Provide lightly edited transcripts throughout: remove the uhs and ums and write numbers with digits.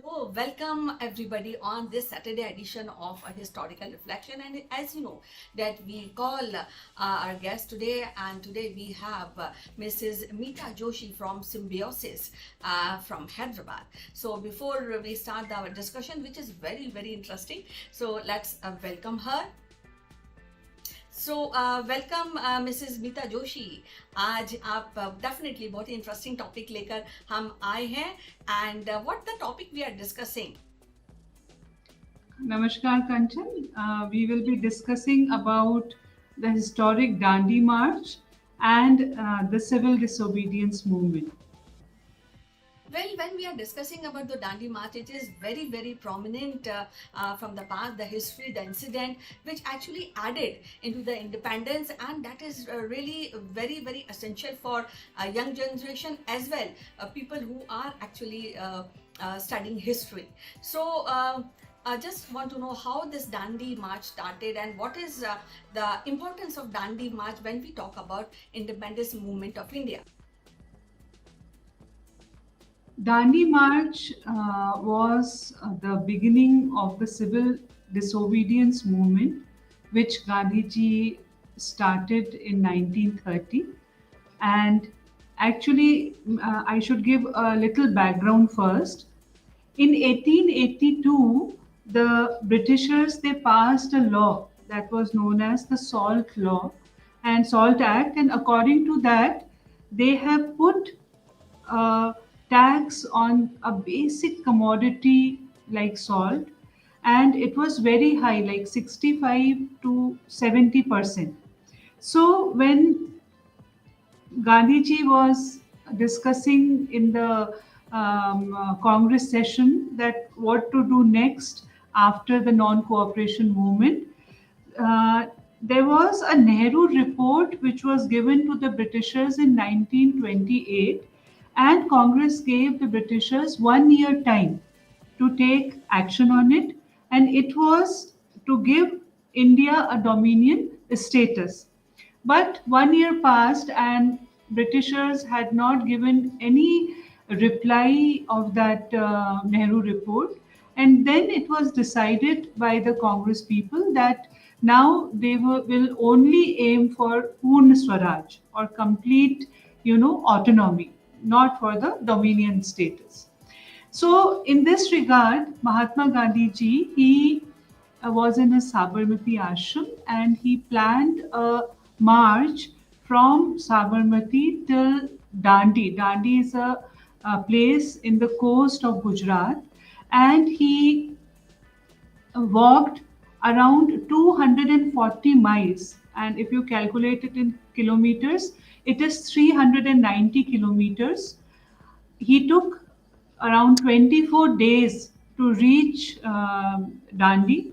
Hello, welcome everybody on this Saturday edition of a historical reflection. And as you know, that we call our guest today, and today we have Mrs. Meeta Joshi from Symbiosis from Hyderabad. So before we start our discussion, which is very interesting, so let's welcome her. So welcome Mrs Meeta Joshi. आज आप definitely बहुत ही interesting topic लेकर हम आए हैं. And what the topic we are discussing? Namaskar, Kanchan. We will be discussing about the historic Dandi March and the civil disobedience movement. Well, when we are discussing about the Dandi March, it is very prominent from the past, the history, the incident, which actually added into the independence, and that is really very essential for young generation as well, people who are actually studying history. So. I just want to know how this Dandi March started and what is the importance of Dandi March when we talk about independence movement of India. Dandi March was the beginning of the civil disobedience movement, which Gandhiji started in 1930. And actually, I should give a little background first. In 1882, the Britishers they passed a law that was known as the Salt Law and Salt Act, and according to that, they have put a tax on a basic commodity like salt, and it was very high, like 65 to 70%. So when Gandhiji was discussing in the Congress session that what to do next after the non-cooperation movement. Uh, there was a Nehru report which was given to the Britishers in 1928, and Congress gave the Britishers 1 year time to take action on it, and it was to give India a dominion status. But 1 year passed, and Britishers had not given any reply of that Nehru report. And then it was decided by the Congress people that now they will only aim for Purna Swaraj or complete, autonomy, not for the dominion status. So, in this regard, Mahatma Gandhi ji, he was in his Sabarmati ashram and he planned a march from Sabarmati till Dandi. Dandi is a place in the coast of Gujarat, and he walked around 240 miles. And if you calculate it in kilometers, it is 390 kilometers. He took around 24 days to reach Dandi.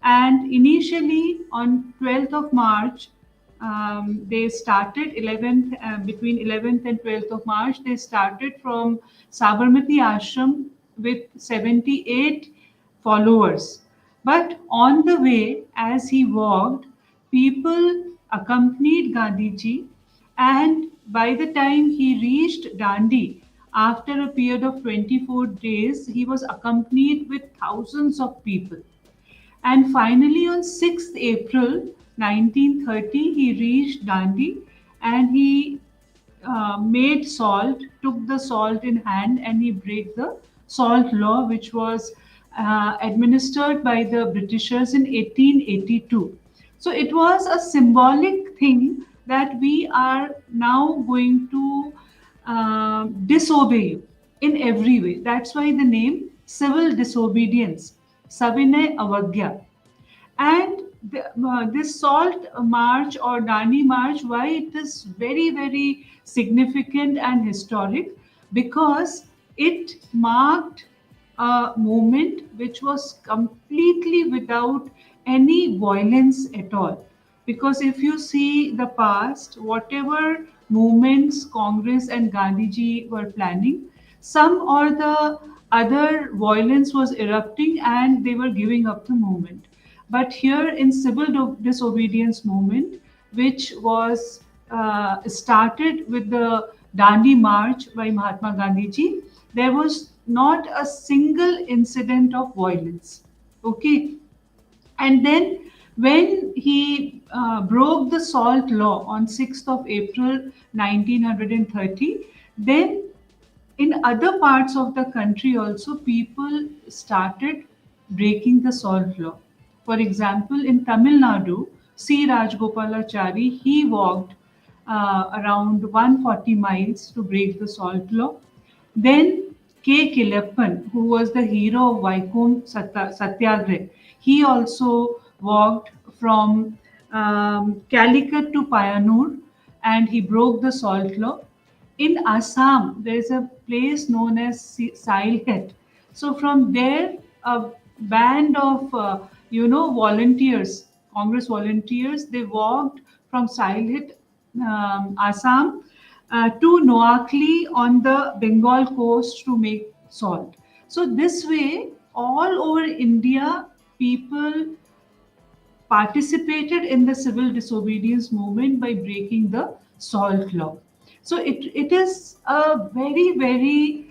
And initially on 12th of March, they started 11th, between 11th and 12th of March, they started from Sabarmati Ashram with 78 followers. But on the way, as he walked, people accompanied Gandhiji, and by the time he reached Dandi, after a period of 24 days, he was accompanied with thousands of people. And finally, on 6th April 1930, he reached Dandi, and he made salt, took the salt in hand, and he break the salt law, which was administered by the Britishers in 1882. So it was a symbolic thing that we are now going to disobey you in every way. That's why the name civil disobedience, Savinay Avagya. And this Salt March or Dandi March, why it is very significant and historic? Because it marked a movement which was completely without any violence at all. Because if you see the past, whatever movements Congress and Gandhiji were planning, some or the other violence was erupting and they were giving up the movement. But here in civil disobedience movement, which was started with the Dandi March by Mahatma Gandhi ji, there was not a single incident of violence. Okay, and then when he broke the salt law on 6th of April 1930, then in other parts of the country also people started breaking the salt law. For example, in Tamil Nadu, C. Rajgopalachari, he walked around 140 miles to break the salt law. Then K. Kilappan, who was the hero of Vaikom Satyagrah, he also walked from Calicut to Payanur and he broke the salt law. In Assam, there is a place known as Sylhet. So from there, a band of volunteers, Congress volunteers, they walked from Sylhet, Assam, to Noakhali on the Bengal coast to make salt. So this way, all over India, people participated in the civil disobedience movement by breaking the salt law. So it is a very, very,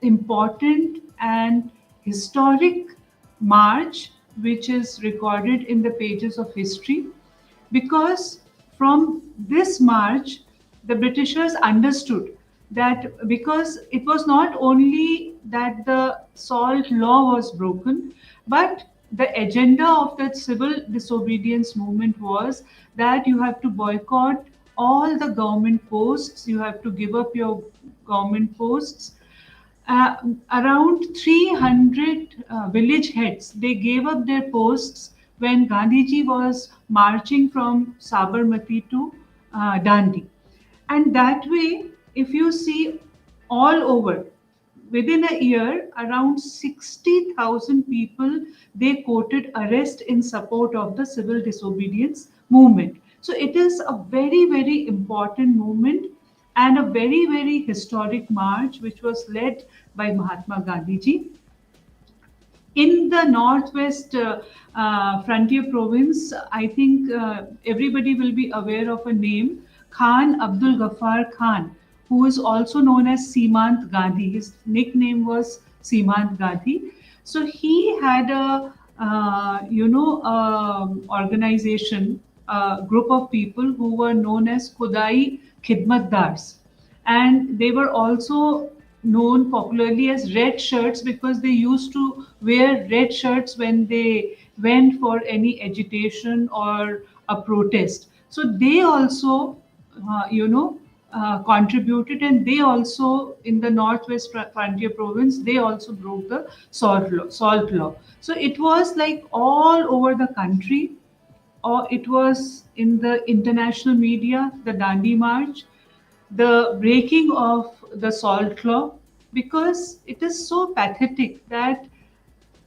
important and historic march which is recorded in the pages of history, because from this march the Britishers understood that because it was not only that the salt law was broken, but the agenda of that civil disobedience movement was that you have to boycott all the government posts, you have to give up your government posts. uh, Around 300 village heads, they gave up their posts when Gandhiji was marching from Sabarmati to Dandi. And that way, if you see all over, within a year, around 60,000 people they quoted arrest in support of the civil disobedience movement. So it is a very, very important movement and a very, very historic march which was led by Mahatma Gandhi ji. In the northwest frontier province, I think everybody will be aware of a name, Khan Abdul Ghaffar Khan, who is also known as Simant Gandhi. His nickname was Simant Gandhi. So he had a organization, a group of people who were known as Khudai Khidmatdars, and they were also known popularly as red shirts because they used to wear red shirts when they went for any agitation or a protest. So they also contributed, and they also in the northwest frontier province they also broke the salt law. So it was like all over the country, or it was in the international media, the Dandi March, the breaking of the salt law, because it is so pathetic that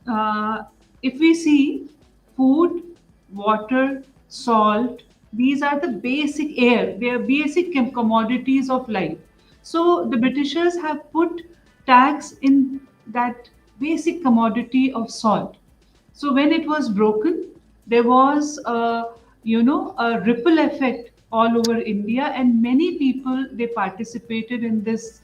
uh, if we see food, water, salt, these are the basic air, they are basic commodities of life. So the Britishers have put tax in that basic commodity of salt. So when it was broken, there was a ripple effect all over India, and many people they participated in this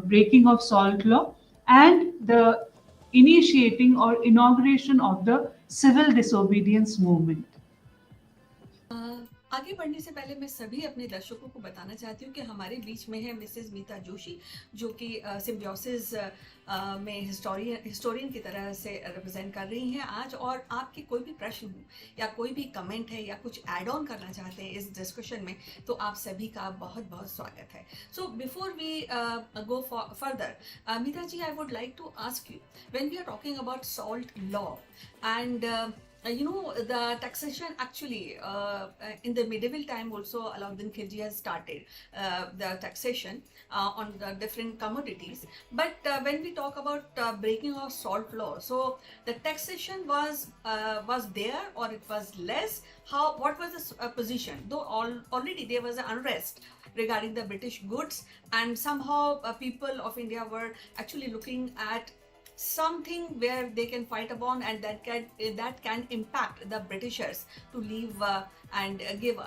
breaking of salt law and the initiating or inauguration of the civil disobedience movement. अ, आगे बढ़ने से पहले मैं सभी अपने दर्शकों को बताना चाहती हूँ कि हमारे बीच में है मिसेस मीता जोशी, जो कि सिम्बियोसिस में हिस्टोरियन की तरह से रिप्रेजेंट कर रही हैं आज। और आपके कोई भी प्रश्न हो या कोई भी कमेंट है या कुछ ऐड ऑन करना चाहते हैं इस डिस्कशन में, तो आप सभी का बहुत बहुत स्वागत है। So before we go further, Meeta ji, I would like to ask you, when we are talking about salt law and the taxation actually in the medieval time also Alauddin Khilji has started the taxation on the different commodities. But when we talk about breaking of salt law, so the taxation was there or it was less? What was the position? Though already there was an unrest regarding the British goods, and somehow people of India were actually looking at something where they can fight upon, and that can impact the Britishers to leave and give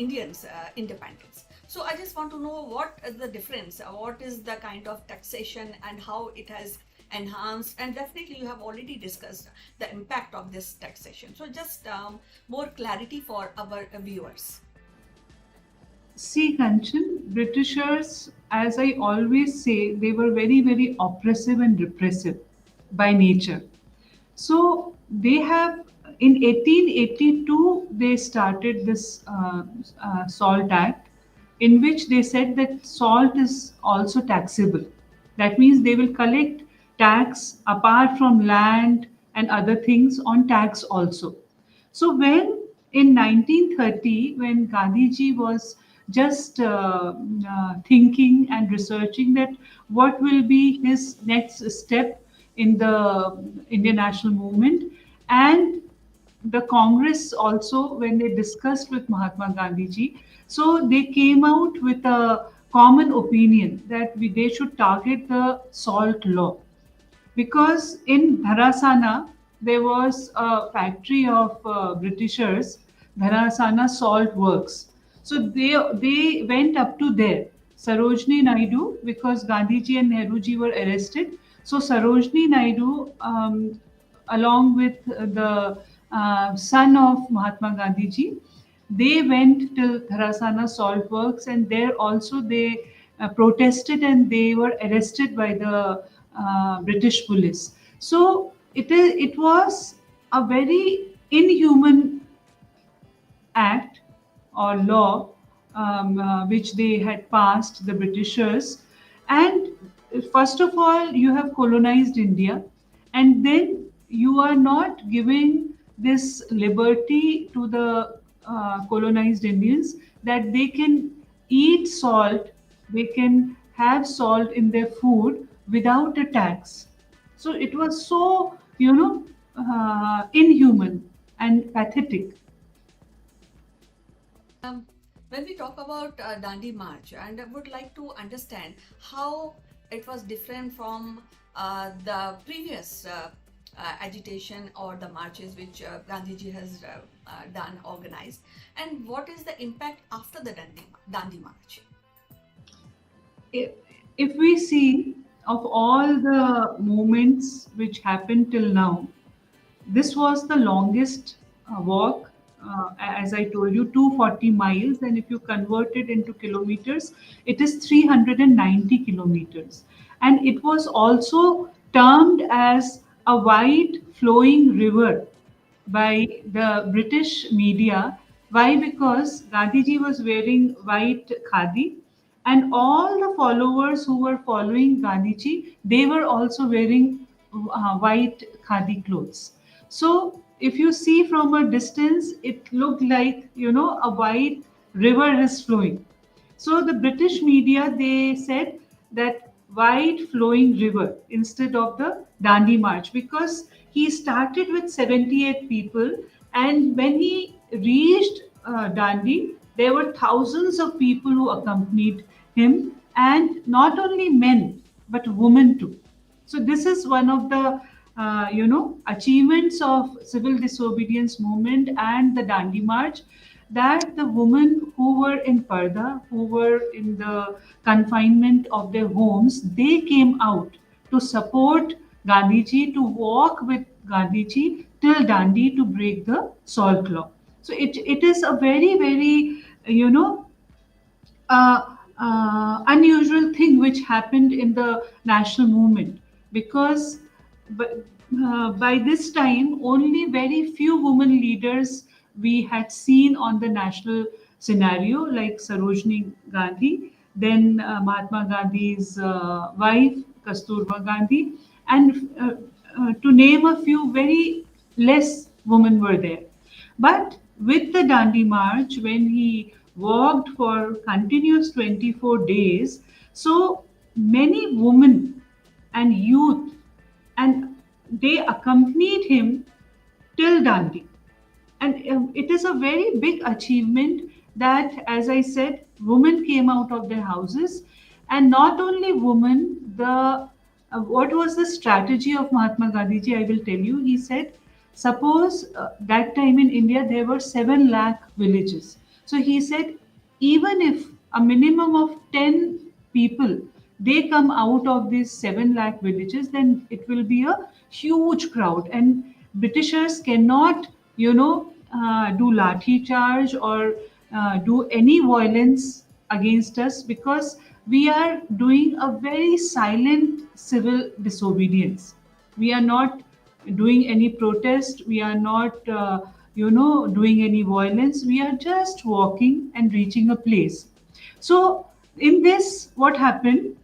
Indians independence. So I just want to know what is the difference, what is the kind of taxation and how it has enhanced, and definitely you have already discussed the impact of this taxation. So just more clarity for our viewers. See, Kanchan, Britishers, as I always say, they were very, very oppressive and repressive by nature. So they have, in 1882 they started this Salt Act, in which they said that salt is also taxable. That means they will collect tax apart from land and other things on tax also. So when in 1930, when Gandhiji was just thinking and researching that what will be his next step in the Indian national movement, and the Congress also, when they discussed with Mahatma Gandhiji, so they came out with a common opinion that they should target the salt law, because in Dharasana there was a factory of Britishers, Dharasana Salt Works. So they went up to there. Sarojini Naidu, because Gandhiji and Nehruji were arrested. So Sarojini Naidu, along with the son of Mahatma Gandhiji, they went to Dharasana Salt Works, and there also they protested and they were arrested by the British police. So it was a very inhuman act or law, which they had passed, the Britishers. And first of all, you have colonized India, and then you are not giving this liberty to the colonized Indians that they can eat salt, they can have salt in their food without a tax. So it was so, inhuman and pathetic. Um, when we talk about Dandi March, and I would like to understand how it was different from the previous agitation or the marches which Gandhiji has done, organized, and what is the impact after the Dandi March? if, if we see of all the movements which happened till now, this was the longest walk. As I told you, 240 miles, and if you convert it into kilometers, it is 390 kilometers. And it was also termed as a wide flowing river by the British media. Why? Because Gandhiji was wearing white khadi, and all the followers who were following Gandhiji, they were also wearing white khadi clothes. So if you see from a distance, it looked like, a white river is flowing. So the British media, they said that wide flowing river instead of the Dandi March, because he started with 78 people, and when he reached Dandi, there were thousands of people who accompanied him, and not only men but women too. So this is one of the achievements of civil disobedience movement and the Dandi March, that the women who were in Parda, who were in the confinement of their homes, they came out to support Gandhiji, to walk with Gandhiji till Dandi to break the salt law. So it is a very, very, unusual thing which happened in the national movement, because but, by this time only very few women leaders we had seen on the national scenario, like Sarojini Gandhi, then Mahatma Gandhi's wife Kasturba Gandhi, and to name a few, very less women were there. But with the Dandi March, when he walked for continuous 24 days, so many women and youth, and they accompanied him till Dandi. And it is a very big achievement that, as I said, women came out of their houses. And not only women, the what was the strategy of Mahatma Gandhiji? I will tell you. He said, suppose that time in India there were 7 lakh villages. So he said, even if a minimum of 10 people, they come out of these 7 lakh villages, then it will be a huge crowd. And Britishers cannot, do lathi charge or do any violence against us, because we are doing a very silent civil disobedience. We are not doing any protest. We are not doing any violence. We are just walking and reaching a place. So in this, what happened,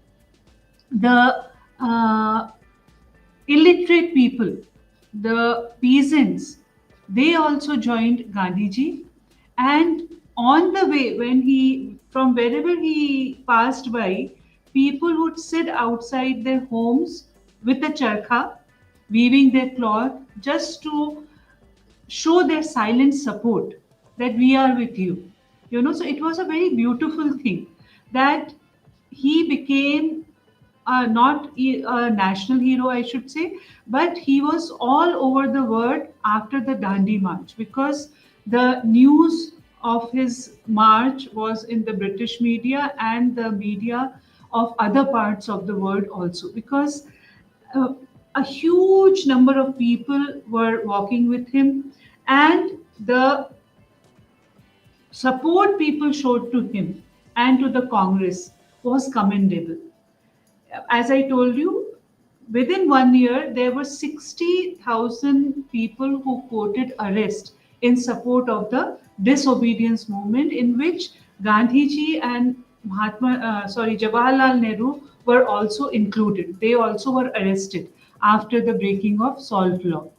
the illiterate people, the peasants, they also joined Gandhiji. And on the way, when he, from wherever he passed by, people would sit outside their homes with a charkha, weaving their cloth, just to show their silent support, that we are with you. So it was a very beautiful thing that he became not a national hero, I should say, but he was all over the world after the Dandi March, because the news of his march was in the British media and the media of other parts of the world also, because uh, a huge number of people were walking with him, and the support people showed to him and to the Congress was commendable. As I told you, within 1 year, there were 60,000 people who quoted arrest in support of the disobedience movement, in which Gandhiji and Jawaharlal Nehru were also included. They also were arrested after the breaking of salt law.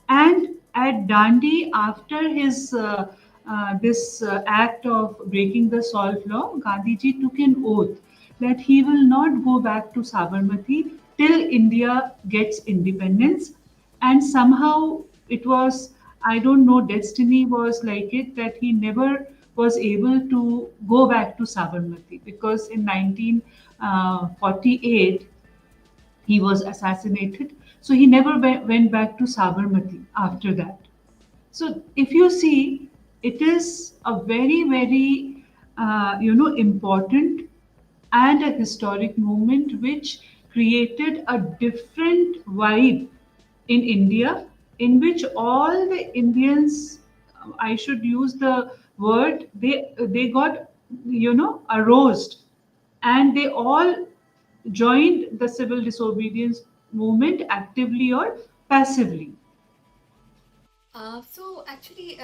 And at Dandi, after his this act of breaking the salt law, Gandhiji took an oath that he will not go back to Sabarmati till India gets independence. And somehow it was, I don't know, destiny was like it, that he never was able to go back to Sabarmati, because in 1948 he was assassinated. So he never went back to Sabarmati after that. So if you see, it is a very, very, important and a historic movement which created a different vibe in India, in which all the Indians, I should use the word, they got, aroused, and they all joined the civil disobedience movement actively or passively. So actually,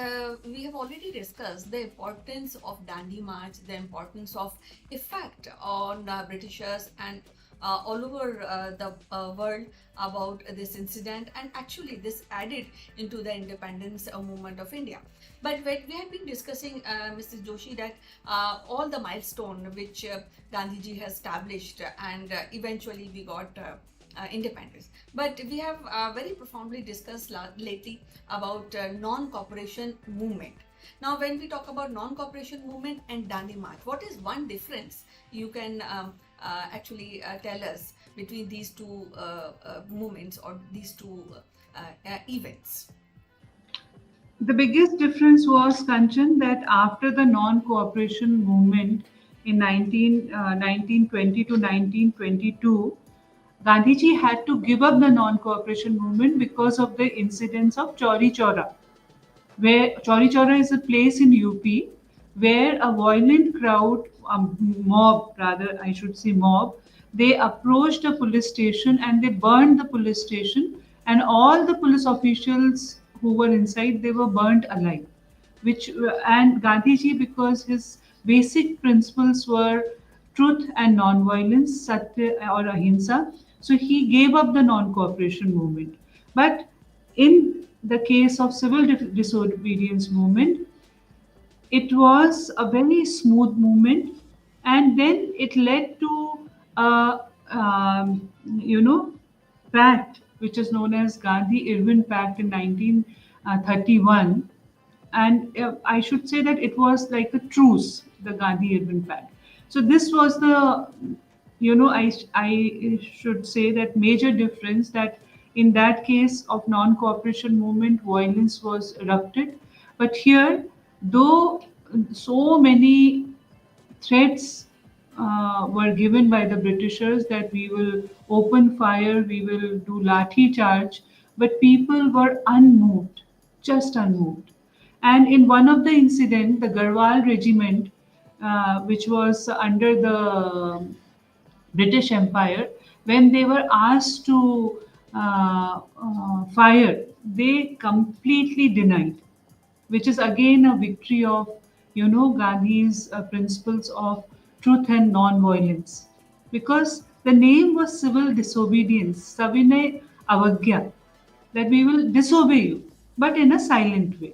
we have already discussed the importance of Dandi March, the importance of effect on Britishers and all over the world about this incident, and actually this added into the independence movement of India. But when we have been discussing, Mrs. Joshi, that all the milestone which Gandhiji has established, and eventually we got independence. But we have very profoundly discussed lately about non-cooperation movement. Now, when we talk about non-cooperation movement and Dandi March, what is one difference you can actually tell us between these two movements or these two events? The biggest difference was, Kanchan, that after the non-cooperation movement in 1920 to 1922, Gandhiji had to give up the non-cooperation movement because of the incidents of Chauri Chaura, where Chauri Chaura is a place in UP where a violent crowd, mob rather, I should say mob, they approached a police station and they burned the police station, and all the police officials who were inside, they were burnt alive. Which and Gandhiji, because his basic principles were truth and non-violence, satya or ahimsa, so he gave up the non-cooperation movement. But in the case of civil disobedience movement, it was a very smooth movement, and then it led to a pact which is known as Gandhi-Irwin Pact in 1931. And I should say that it was like a truce, the Gandhi-Irwin Pact. So this was the, I should say that major difference, that in that case of non-cooperation movement, violence was erupted, but here, though so many threats were given by the Britishers that we will open fire, we will do lathi charge, but people were unmoved, just unmoved. And in one of the incident, the Garhwal regiment, which was under the British Empire, when they were asked to fire, they completely denied, which is again a victory of Gandhi's principles of truth and non-violence, because the name was civil disobedience, Savinay Avagya, that we will disobey you, but in a silent way.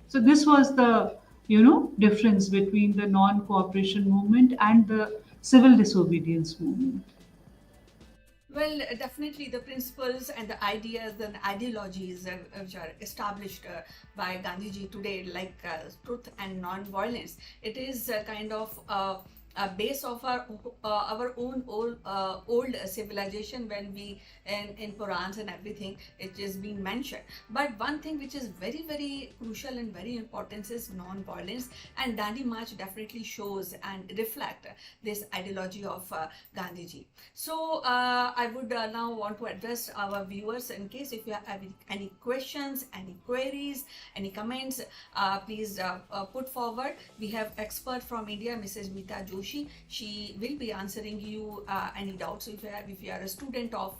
So this was the difference between the non-cooperation movement and the civil disobedience movement. Well, definitely the principles and the ideas and ideologies which are established by Gandhiji today, like truth and non-violence, it is kind of a base of our own old civilization. When we in Purans and everything, it is being mentioned. But one thing which is very very crucial and very important is non-violence, and Dandi March definitely shows and reflect this ideology of Gandhiji. So I would now want to address our viewers in case if you have any questions, any queries, any comments, please put forward. We have expert from India, Mrs. Meeta Joshi. She will be answering you any doubts. So if you are a student of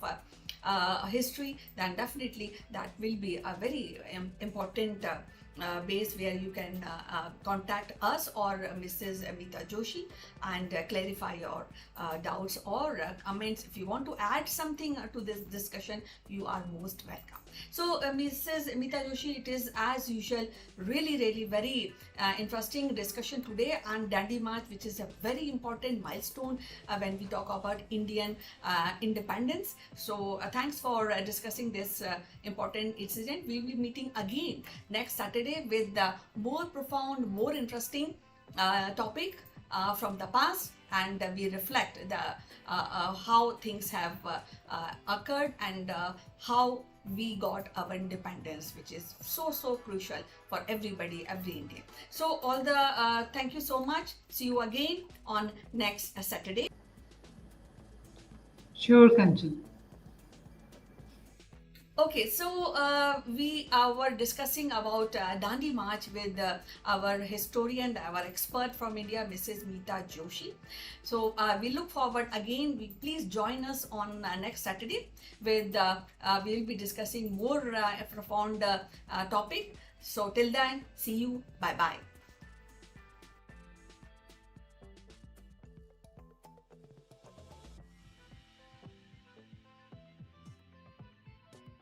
history, then definitely that will be a very important base where you can contact us or Mrs. Meeta Joshi and clarify your doubts or comments. If you want to add something to this discussion, you are most welcome. So Mrs. Meeta Joshi, it is as usual really very interesting discussion today on Dandi March, which is a very important milestone when we talk about Indian independence. So thanks for discussing this important incident. We will be meeting again next Saturday with more profound, more interesting topic from the past, and we reflect the how things have occurred and how we got our independence, which is so crucial for everybody, every Indian. So all the thank you so much. See you again on next Saturday. Sure, Kanchan. Okay, so we were discussing about Dandi March with our historian, our expert from India, Mrs. Meeta Joshi. So we look forward again. Please join us on next Saturday with we will be discussing more profound topic. So till then, see you. Bye bye.